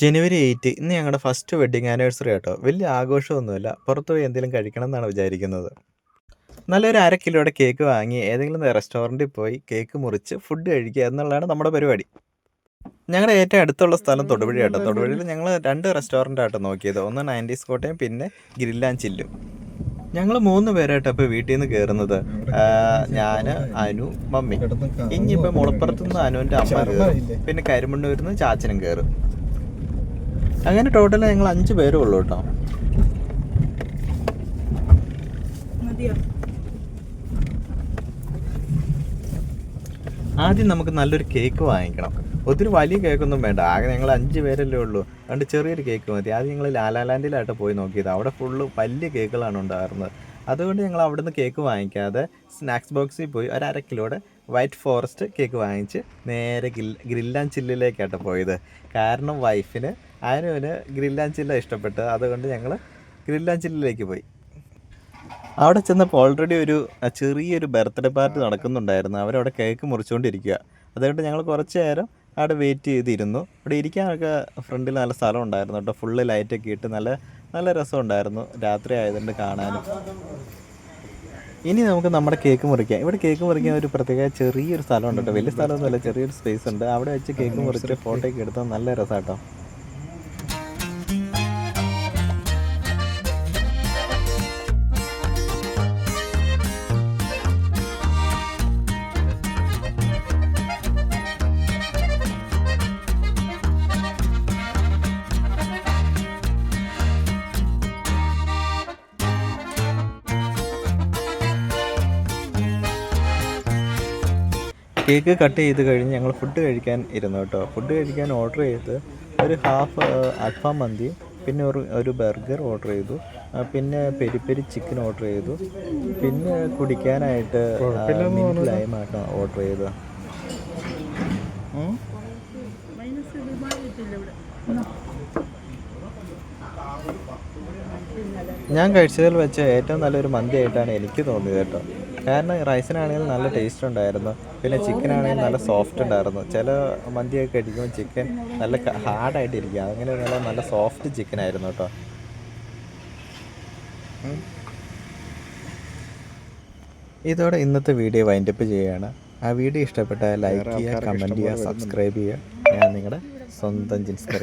ജനുവരി 8 ഇന്ന് ഞങ്ങളുടെ first wedding anniversary കേട്ടോ. വലിയ ആഘോഷമൊന്നുമില്ല. പുറത്ത് പോയി എന്തെങ്കിലും കഴിക്കണം എന്നാണ് വിചാരിക്കുന്നത്. നല്ലൊരു 1/2 കിലോയുടെ കേക്ക് വാങ്ങി ഏതെങ്കിലും റെസ്റ്റോറൻറ്റിൽ പോയി കേക്ക് മുറിച്ച് ഫുഡ് കഴിക്കുക എന്നുള്ളതാണ് നമ്മുടെ പരിപാടി. ഞങ്ങളുടെ ഏറ്റവും അടുത്തുള്ള സ്ഥലം തൊടുപുഴ കേട്ടോ. തൊടുപുഴയിൽ ഞങ്ങൾ 2 റെസ്റ്റോറൻറ്റാട്ടോ നോക്കിയത്. ഒന്ന് 90s കോട്ടയം, പിന്നെ ഗ്രിൽ ആൻഡ് ചില്ലും. ഞങ്ങൾ 3 പേരായിട്ടോ ഇപ്പോൾ വീട്ടിൽ നിന്ന് കയറുന്നത്. ഞാൻ, അനു, മമ്മി. ഇനിയിപ്പോൾ മുളപ്പുറത്തുനിന്ന് അനുവിൻ്റെ അമ്മ കയറും, പിന്നെ കരിമണ്ണൂരിൽ നിന്ന് ചാച്ചനും കയറും. അങ്ങനെ ടോട്ടൽ ഞങ്ങൾ 5 പേരേ ഉള്ളൂ കേട്ടോ. ആദ്യം നമുക്ക് നല്ലൊരു കേക്ക് വാങ്ങിക്കണം. ഒത്തിരി വലിയ കേക്കൊന്നും വേണ്ട, ആകെ ഞങ്ങൾ 5 പേരല്ലേ ഉള്ളൂ. അതുകൊണ്ട് ചെറിയൊരു കേക്ക് മതി. ആദ്യം ഞങ്ങൾ ലാലാലാൻഡിലായിട്ട് പോയി നോക്കിയത്. അവിടെ ഫുള്ള് വലിയ കേക്കുകളാണ് ഉണ്ടായിരുന്നത്. അതുകൊണ്ട് ഞങ്ങൾ അവിടുന്ന് കേക്ക് വാങ്ങിക്കാതെ സ്നാക്സ് ബോക്സിൽ പോയി ഒരു 1/2 കിലോയുടെ വൈറ്റ് ഫോറസ്റ്റ് കേക്ക് വാങ്ങിച്ച് നേരെ ഗ്രിൽ ആൻഡ് ചില്ലിലേക്കാട്ടോ പോയത്. കാരണം വൈഫിന് അനുവിന് ഗ്രിൽ ആൻഡ് ചില്ല ഇഷ്ടപ്പെട്ടത്. അതുകൊണ്ട് ഞങ്ങൾ ഗ്രിൽ ആൻഡ് ചില്ലിലേക്ക് പോയി. അവിടെ ചെന്നപ്പോൾ ഓൾറെഡി ഒരു ചെറിയൊരു ബർത്ത്ഡേ പാർട്ടി നടക്കുന്നുണ്ടായിരുന്നു. അവരവിടെ കേക്ക് മുറിച്ചുകൊണ്ടിരിക്കുക. അതുകൊണ്ട് ഞങ്ങൾ കുറച്ച് നേരം അവിടെ വെയിറ്റ് ചെയ്തിരുന്നു. അവിടെ ഇരിക്കാനൊക്കെ ഫ്രണ്ടിൽ നല്ല സ്ഥലം ഉണ്ടായിരുന്നു കേട്ടോ. ഫുള്ള് ലൈറ്റൊക്കെ ഇട്ട് നല്ല രസമുണ്ടായിരുന്നു രാത്രി ആയതുകൊണ്ട് കാണാനും. ഇനി നമുക്ക് നമ്മുടെ കേക്ക് മുറിക്കാം. ഇവിടെ കേക്ക് മുറിക്കാൻ ഒരു പ്രത്യേക ചെറിയൊരു സ്ഥലം ഉണ്ട് കേട്ടോ. വലിയ സ്ഥലമൊന്നുമല്ല, ചെറിയൊരു സ്പേസ് ഉണ്ട്. അവിടെ വെച്ച് കേക്ക് മുറിച്ചിട്ട് ഫോട്ടോയൊക്കെ എടുത്താൽ നല്ല രസം കേട്ടോ. കേക്ക് കട്ട് ചെയ്ത് കഴിഞ്ഞ് ഞങ്ങൾ ഫുഡ് കഴിക്കാൻ ഇരുന്നു കേട്ടോ. ഫുഡ് കഴിക്കാൻ ഓർഡർ ചെയ്ത് ഒരു ഹാഫ് അൽഫാം മന്തി, പിന്നെ ഒരു ബർഗർ ഓർഡർ ചെയ്തു, പിന്നെ പെരി പെരി ചിക്കൻ ഓർഡർ ചെയ്തു, പിന്നെ കുടിക്കാനായിട്ട് മിൻറ്റ് ലൈമായിട്ടാണ് ഓർഡർ ചെയ്തത്. ഞാൻ കഴിച്ചതിൽ വെച്ച് ഏറ്റവും നല്ലൊരു മന്തി ആയിട്ടാണ് എനിക്ക് തോന്നിയത് കേട്ടോ. കാരണം റൈസിനാണെങ്കിൽ നല്ല ടേസ്റ്റ് ഉണ്ടായിരുന്നു, പിന്നെ ചിക്കനാണെങ്കിൽ നല്ല സോഫ്റ്റ് ഉണ്ടായിരുന്നു. ചില മന്തിയൊക്കെ കഴിക്കുമ്പോൾ ചിക്കൻ നല്ല ഹാർഡായിട്ടിരിക്കുക, അങ്ങനെ നല്ല സോഫ്റ്റ് ചിക്കനായിരുന്നു കേട്ടോ. ഇതോടെ ഇന്നത്തെ വീഡിയോ വൈൻഡപ്പ് ചെയ്യുകയാണ്. ആ വീഡിയോ ഇഷ്ടപ്പെട്ടാൽ ലൈക്ക് ചെയ്യുക, കമൻറ്റ് ചെയ്യുക, സബ്സ്ക്രൈബ് ചെയ്യുക. ഞാൻ നിങ്ങളുടെ സ്വന്തം ജിൻസ്കർ.